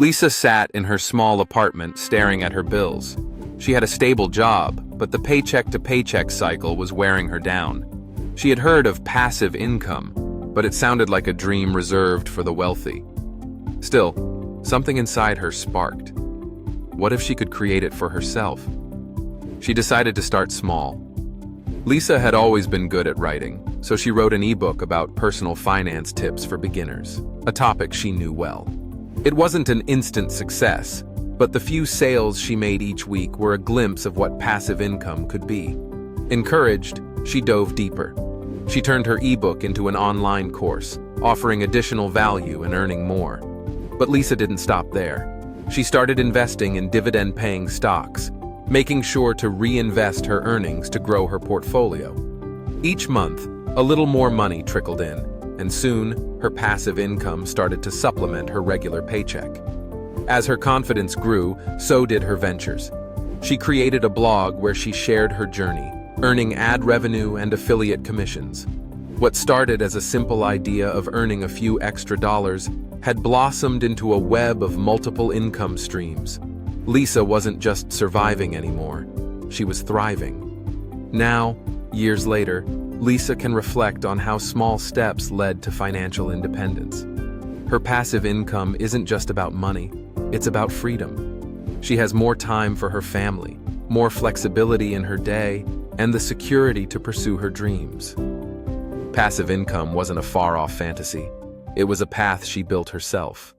Lisa sat in her small apartment staring at her bills. She had a stable job, but the paycheck-to-paycheck cycle was wearing her down. She had heard of passive income, but it sounded like a dream reserved for the wealthy. Still, something inside her sparked. What if she could create it for herself? She decided to start small. Lisa had always been good at writing, so she wrote an ebook about personal finance tips for beginners, a topic she knew well. It wasn't an instant success, but the few sales she made each week were a glimpse of what passive income could be. Encouraged, she dove deeper. She turned her ebook into an online course, offering additional value and earning more. But Lisa didn't stop there. She started investing in dividend-paying stocks, making sure to reinvest her earnings to grow her portfolio. Each month, a little more money trickled in, and soon, her passive income started to supplement her regular paycheck. As her confidence grew, so did her ventures. She created a blog where she shared her journey, earning ad revenue and affiliate commissions. What started as a simple idea of earning a few extra dollars had blossomed into a web of multiple income streams. Lisa wasn't just surviving anymore, she was thriving. Now, years later, Lisa can reflect on how small steps led to financial independence. Her passive income isn't just about money, it's about freedom. She has more time for her family, more flexibility in her day, and the security to pursue her dreams. Passive income wasn't a far-off fantasy. It was a path she built herself.